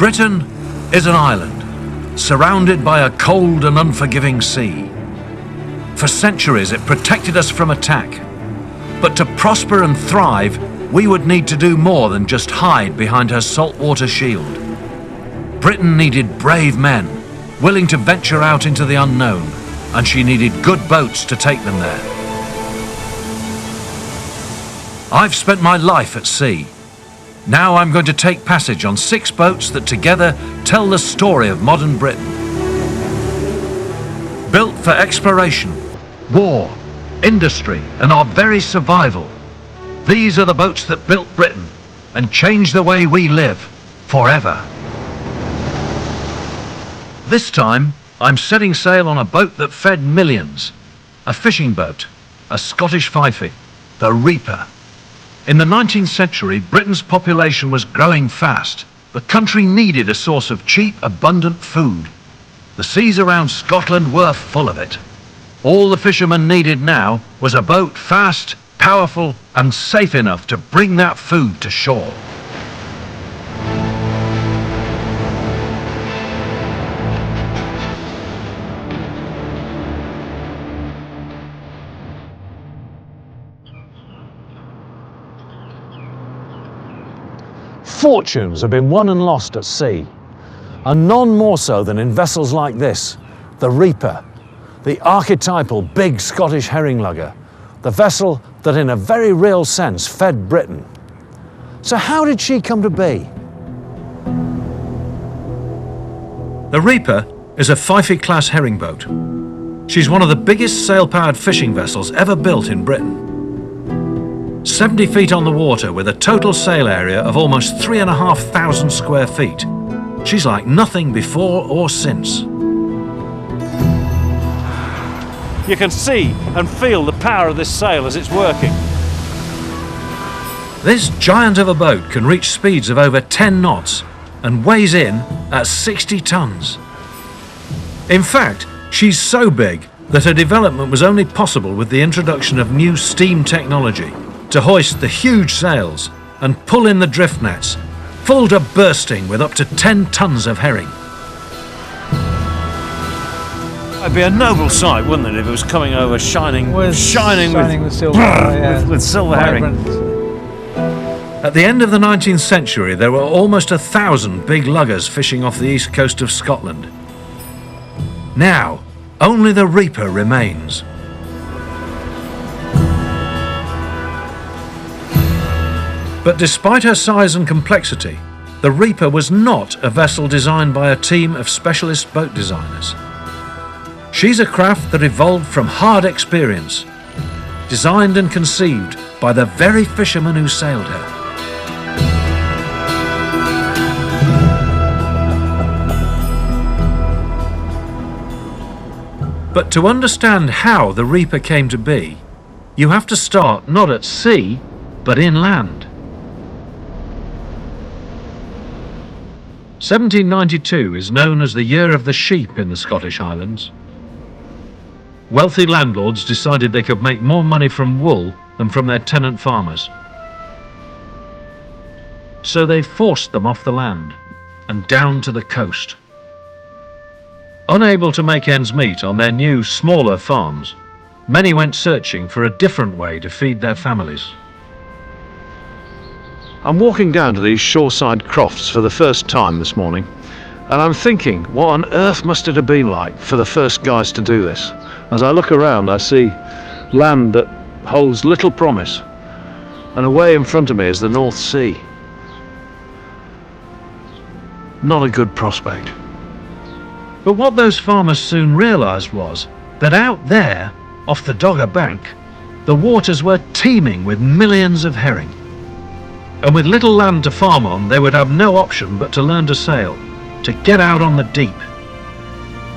Britain is an island, surrounded by a cold and unforgiving sea. For centuries it protected us from attack. But to prosper and thrive, we would need to do more than just hide behind her saltwater shield. Britain needed brave men, willing to venture out into the unknown, and she needed good boats to take them there. I've spent my life at sea. Now I'm going to take passage on 6 boats that together tell the story of modern Britain. Built for exploration, war, industry, and our very survival. These are the boats that built Britain and changed the way we live forever. This time, I'm setting sail on a boat that fed millions. A fishing boat, a Scottish Fifee, the Reaper. In the 19th century, Britain's population was growing fast. The country needed a source of cheap, abundant food. The seas around Scotland were full of it. All the fishermen needed now was a boat fast, powerful, and safe enough to bring that food to shore. Fortunes have been won and lost at sea, and none more so than in vessels like this, the Reaper, the archetypal big Scottish herring lugger, the vessel that in a very real sense fed Britain. So how did she come to be? The Reaper is a Fifee-class herring boat. She's one of the biggest sail-powered fishing vessels ever built in Britain. 70 feet on the water with a total sail area of almost 3,500 square feet. She's like nothing before or since. You can see and feel the power of this sail as it's working. This giant of a boat can reach speeds of over 10 knots and weighs in at 60 tons. In fact, she's so big that her development was only possible with the introduction of new steam technology to hoist the huge sails and pull in the drift nets, full to bursting with up to 10 tons of herring. It'd be a noble sight, wouldn't it, if it was coming over shining with silver, with silver herring. At the end of the 19th century, there were almost 1,000 big luggers fishing off the east coast of Scotland. Now, only the Reaper remains. But despite her size and complexity, the Reaper was not a vessel designed by a team of specialist boat designers. She's a craft that evolved from hard experience, designed and conceived by the very fishermen who sailed her. But to understand how the Reaper came to be, you have to start not at sea, but inland. 1792 is known as the year of the sheep in the Scottish Highlands. Wealthy landlords decided they could make more money from wool than from their tenant farmers. So they forced them off the land and down to the coast. Unable to make ends meet on their new, smaller farms, many went searching for a different way to feed their families. I'm walking down to these shoreside crofts for the first time this morning, and I'm thinking, what on earth must it have been like for the first guys to do this? As I look around, I see land that holds little promise, and away in front of me is the North Sea. Not a good prospect. But what those farmers soon realised was that out there, off the Dogger Bank, the waters were teeming with millions of herring. And with little land to farm on, they would have no option but to learn to sail, to get out on the deep.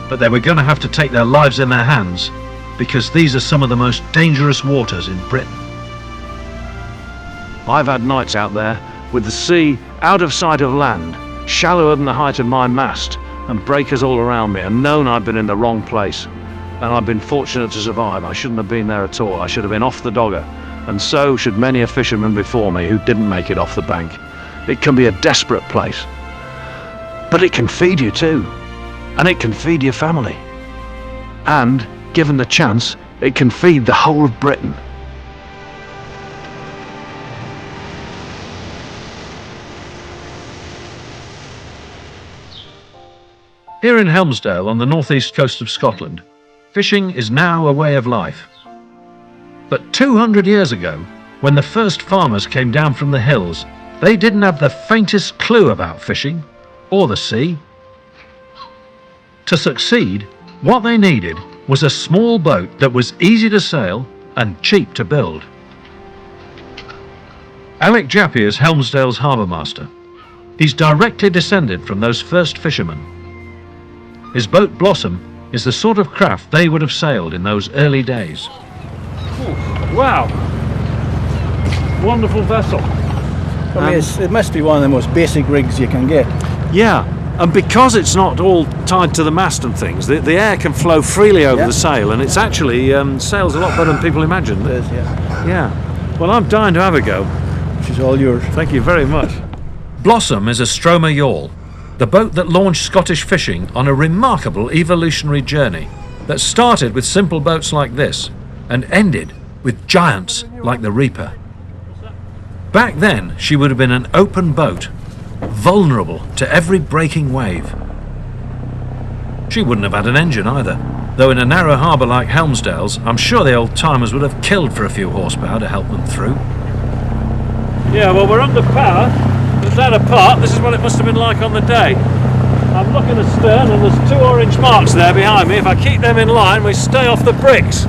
But they were going to have to take their lives in their hands, because these are some of the most dangerous waters in Britain. I've had nights out there with the sea out of sight of land, shallower than the height of my mast, and breakers all around me, and known I've been in the wrong place. And I've been fortunate to survive. I shouldn't have been there at all. I should have been off the Dogger. And so should many a fisherman before me who didn't make it off the bank. It can be a desperate place. But it can feed you too, and it can feed your family. And, given the chance, it can feed the whole of Britain. Here in Helmsdale on the northeast coast of Scotland, fishing is now a way of life. But 200 years ago, when the first farmers came down from the hills, they didn't have the faintest clue about fishing or the sea. To succeed, what they needed was a small boat that was easy to sail and cheap to build. Alec Jappy is Helmsdale's harbour master. He's directly descended from those first fishermen. His boat Blossom is the sort of craft they would have sailed in those early days. Wow! Wonderful vessel. I mean, it must be one of the most basic rigs you can get. Yeah, and because it's not all tied to the mast and things, the air can flow freely over the sail, and it's actually sails a lot better than people imagine. It is, yeah. Yeah. Well, I'm dying to have a go. Which is all yours. Thank you very much. Blossom is a Stromer yawl, the boat that launched Scottish fishing on a remarkable evolutionary journey that started with simple boats like this and ended with giants like the Reaper. Back then, she would have been an open boat, vulnerable to every breaking wave. She wouldn't have had an engine either, though in a narrow harbour like Helmsdale's, I'm sure the old-timers would have killed for a few horsepower to help them through. Yeah, well, we're under power. With that apart, this is what it must have been like on the day. I'm looking astern and there's 2 orange marks there behind me. If I keep them in line, we stay off the bricks,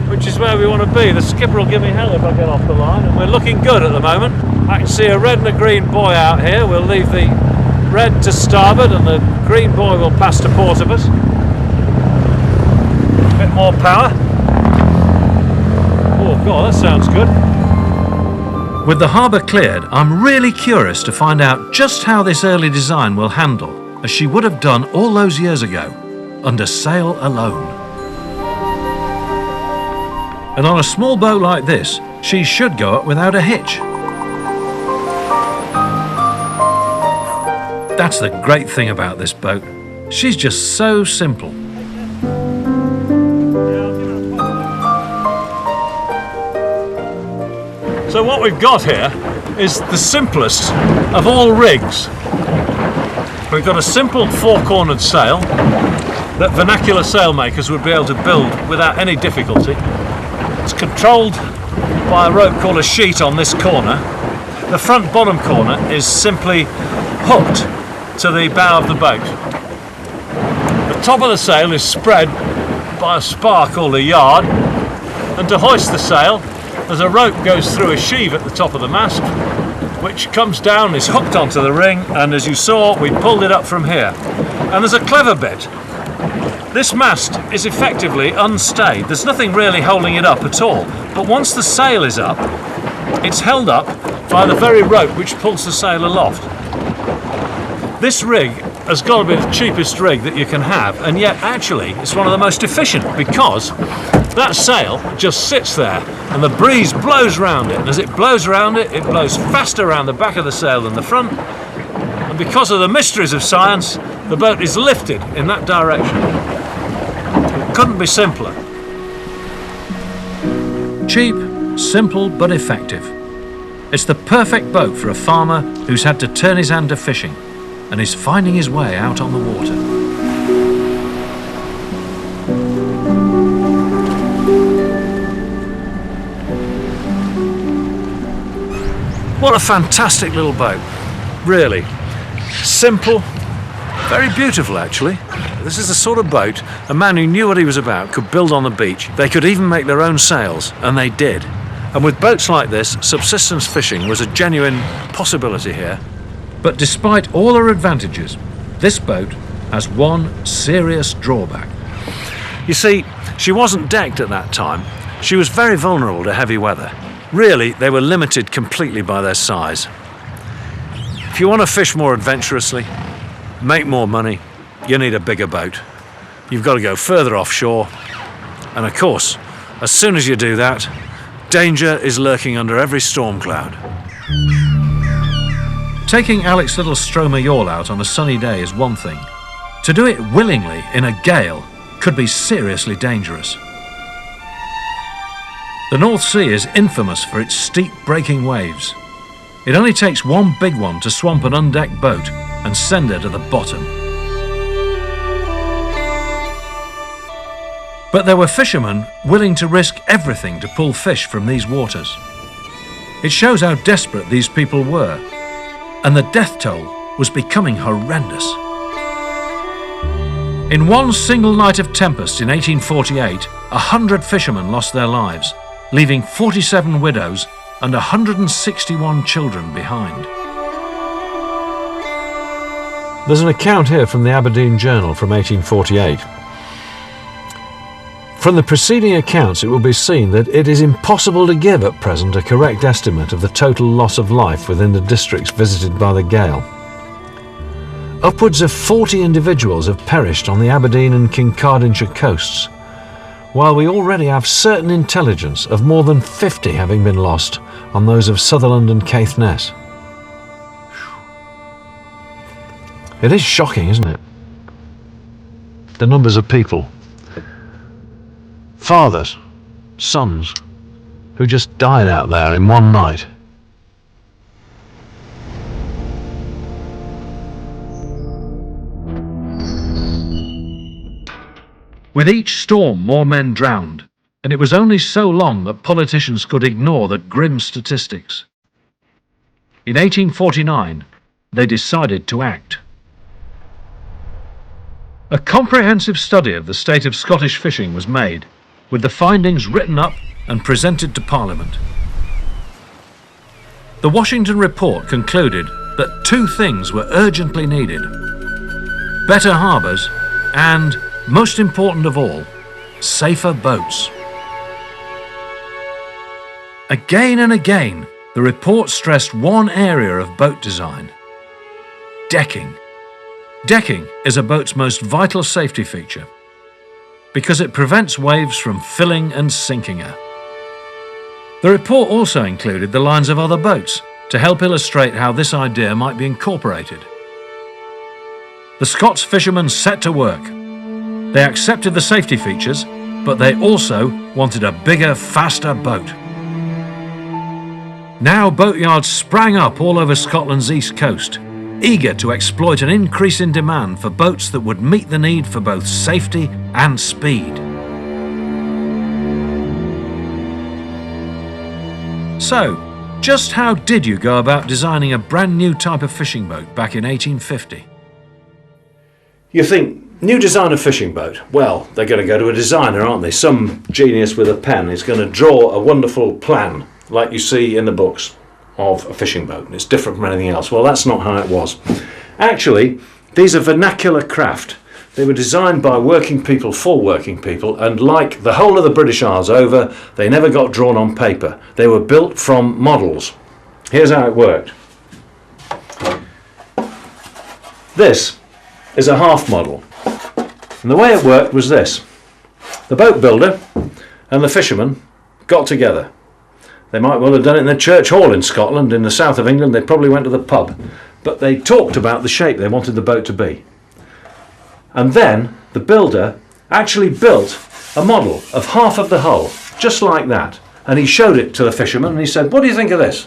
which is where we want to be. The skipper will give me hell if I get off the line, and we're looking good at the moment. I can see a red and a green buoy out here. We'll leave the red to starboard and the green buoy will pass to port of us. A bit more power. Oh God, that sounds good. With the harbour cleared, I'm really curious to find out just how this early design will handle, as she would have done all those years ago, under sail alone. And on a small boat like this, she should go up without a hitch. That's the great thing about this boat. She's just so simple. So what we've got here is the simplest of all rigs. We've got a simple 4-cornered sail that vernacular sailmakers would be able to build without any difficulty. It's controlled by a rope called a sheet on this corner. The front bottom corner is simply hooked to the bow of the boat. The top of the sail is spread by a spar called a yard, and to hoist the sail, there's a rope goes through a sheave at the top of the mast, which comes down, is hooked onto the ring, and as you saw, we pulled it up from here. And there's a clever bit. This mast is effectively unstayed. There's nothing really holding it up at all. But once the sail is up, it's held up by the very rope which pulls the sail aloft. This rig has got to be the cheapest rig that you can have, and yet actually it's one of the most efficient, because that sail just sits there and the breeze blows round it, and as it blows around it, it blows faster around the back of the sail than the front, and because of the mysteries of science, the boat is lifted in that direction. It couldn't be simpler. Cheap, simple but effective. It's the perfect boat for a farmer who's had to turn his hand to fishing and is finding his way out on the water. What a fantastic little boat, really. Simple, very beautiful actually. This is the sort of boat a man who knew what he was about could build on the beach. They could even make their own sails, and they did. And with boats like this, subsistence fishing was a genuine possibility here. But despite all her advantages, this boat has one serious drawback. You see, she wasn't decked at that time. She was very vulnerable to heavy weather. Really, they were limited completely by their size. If you want to fish more adventurously, make more money, you need a bigger boat. You've got to go further offshore. And of course, as soon as you do that, danger is lurking under every storm cloud. Taking Alex little Stromer yawl out on a sunny day is one thing. To do it willingly in a gale could be seriously dangerous. The North Sea is infamous for its steep breaking waves. It only takes one big one to swamp an undecked boat and send her to the bottom. But there were fishermen willing to risk everything to pull fish from these waters. It shows how desperate these people were, and the death toll was becoming horrendous. In one single night of tempest in 1848, 100 fishermen lost their lives, leaving 47 widows and 161 children behind. There's an account here from the Aberdeen Journal from 1848. From the preceding accounts, it will be seen that it is impossible to give at present a correct estimate of the total loss of life within the districts visited by the gale. Upwards of 40 individuals have perished on the Aberdeen and Kincardineshire coasts, while we already have certain intelligence of more than 50 having been lost on those of Sutherland and Caithness. It is shocking, isn't it? The numbers of people, fathers, sons, who just died out there in one night. With each storm, more men drowned, and it was only so long that politicians could ignore the grim statistics. In 1849, they decided to act. A comprehensive study of the state of Scottish fishing was made, with the findings written up and presented to Parliament. The Washington Report concluded that two things were urgently needed: better harbours and, most important of all, safer boats. Again and again, the report stressed one area of boat design: decking. Decking is a boat's most vital safety feature because it prevents waves from filling and sinking her. The report also included the lines of other boats to help illustrate how this idea might be incorporated. The Scots fishermen set to work. They accepted the safety features, but they also wanted a bigger, faster boat. Now boatyards sprang up all over Scotland's east coast, eager to exploit an increase in demand for boats that would meet the need for both safety and speed. So, just how did you go about designing a brand new type of fishing boat back in 1850? You think, new design of fishing boat? Well, they're going to go to a designer, aren't they? Some genius with a pen is going to draw a wonderful plan, like you see in the books, of a fishing boat. It's different from anything else. Well, that's not how it was. Actually, these are vernacular craft. They were designed by working people for working people, and like the whole of the British Isles over, they never got drawn on paper. They were built from models. Here's how it worked. This is a half model. And the way it worked was this. The boat builder and the fisherman got together. They might well have done it in the church hall in Scotland. In the south of England, they probably went to the pub. But they talked about the shape they wanted the boat to be. And then the builder actually built a model of half of the hull, just like that. And he showed it to the fisherman and he said, "What do you think of this?"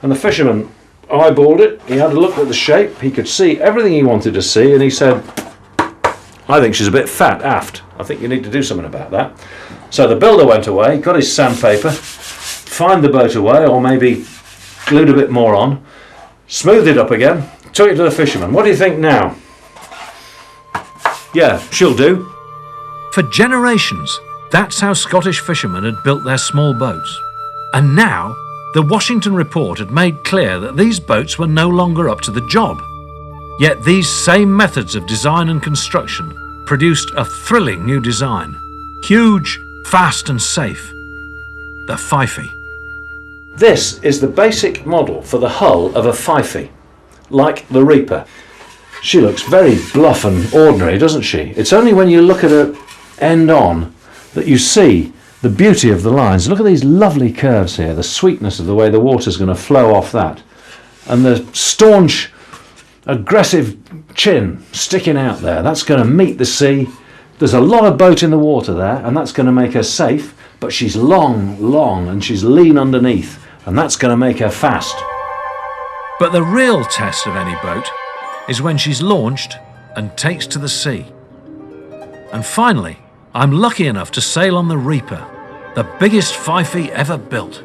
And the fisherman eyeballed it. He had a look at the shape. He could see everything he wanted to see. And he said, "I think she's a bit fat aft. I think you need to do something about that." So the builder went away, got his sandpaper, fined the boat away, or maybe glued a bit more on, smoothed it up again, took it to the fisherman. "What do you think now?" "Yeah, she'll do." For generations, that's how Scottish fishermen had built their small boats. And now, the Washington Report had made clear that these boats were no longer up to the job. Yet these same methods of design and construction produced a thrilling new design: huge, fast and safe. The Fifee. This is the basic model for the hull of a Fifee, like the Reaper. She looks very bluff and ordinary, doesn't she? It's only when you look at her end on that you see the beauty of the lines. Look at these lovely curves here, the sweetness of the way the water's going to flow off that. and the staunch, aggressive chin sticking out there. That's going to meet the sea. There's a lot of boat in the water there, and that's going to make her safe, but she's long, and she's lean underneath, and that's going to make her fast. But the real test of any boat is when she's launched and takes to the sea. And finally, I'm lucky enough to sail on the Reaper, the biggest Fifee ever built.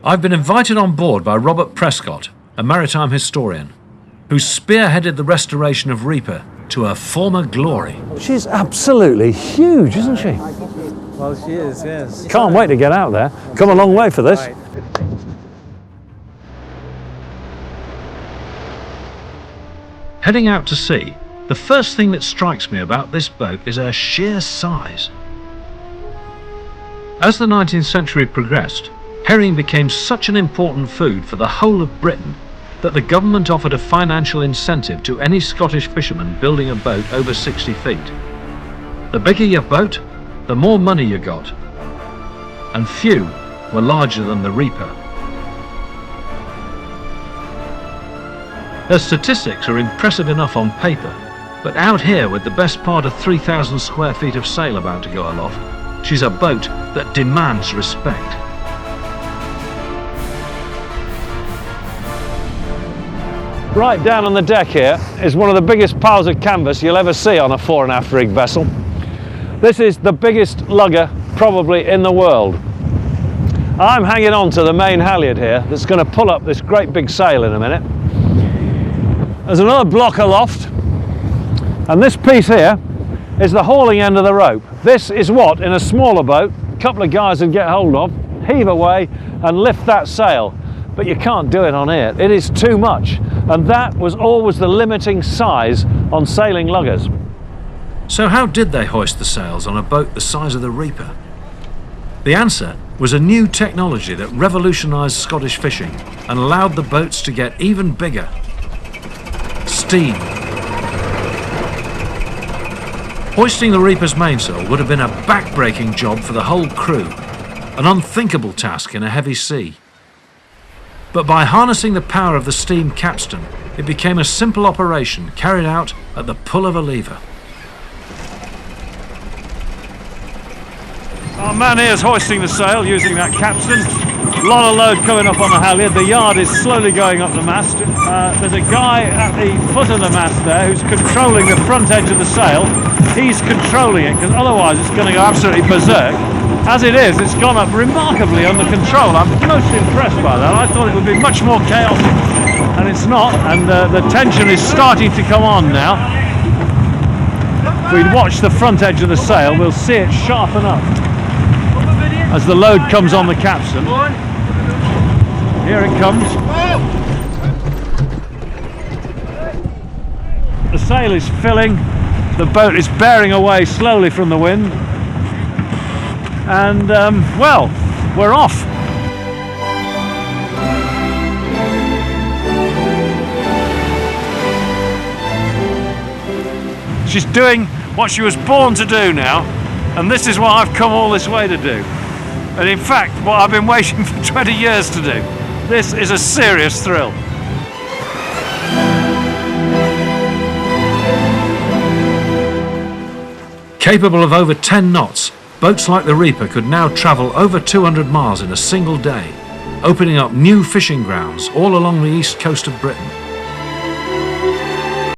I've been invited on board by Robert Prescott, a maritime historian, who spearheaded the restoration of Reaper to her former glory. She's absolutely huge, isn't she? Well, she is, yes. Can't wait to get out there. Come a long way for this. Right. Heading out to sea, the first thing that strikes me about this boat is her sheer size. As the 19th century progressed, herring became such an important food for the whole of Britain that the government offered a financial incentive to any Scottish fisherman building a boat over 60 feet. The bigger your boat, the more money you got, and few were larger than the Reaper. Her statistics are impressive enough on paper, but out here with the best part of 3,000 square feet of sail about to go aloft, she's a boat that demands respect. Right down on the deck here is one of the biggest piles of canvas you'll ever see on a fore and aft rig vessel. This is the biggest lugger probably in the world. I'm hanging on to the main halyard here that's going to pull up this great big sail in a minute. There's another block aloft, and this piece here is the hauling end of the rope. This is what, in a smaller boat, a couple of guys would get hold of, heave away and lift that sail. But you can't do it on here. It is too much. And that was always the limiting size on sailing luggers. So how did they hoist the sails on a boat the size of the Reaper? The answer was a new technology that revolutionised Scottish fishing and allowed the boats to get even bigger. Steam. Hoisting the Reaper's mainsail would have been a back-breaking job for the whole crew, an unthinkable task in a heavy sea. But by harnessing the power of the steam capstan, it became a simple operation carried out at the pull of a lever. Our man here is hoisting the sail using that capstan. A lot of load coming up on the halyard. The yard is slowly going up the mast. There's a guy at the foot of the mast there who's controlling the front edge of the sail. He's controlling it because otherwise it's going to go absolutely berserk. As it is, it's gone up remarkably under control. I'm most impressed by that. I thought it would be much more chaotic, and it's not. And the tension is starting to come on now. If we watch the front edge of the sail, we'll see it sharpen up as the load comes on the capstan. Here it comes. The sail is filling. The boat is bearing away slowly from the wind. And, well, we're off. She's doing what she was born to do now, and this is what I've come all this way to do. And in fact, what I've been waiting for 20 years to do. This is a serious thrill. Capable of over 10 knots, boats like the Reaper could now travel over 200 miles in a single day, opening up new fishing grounds all along the east coast of Britain.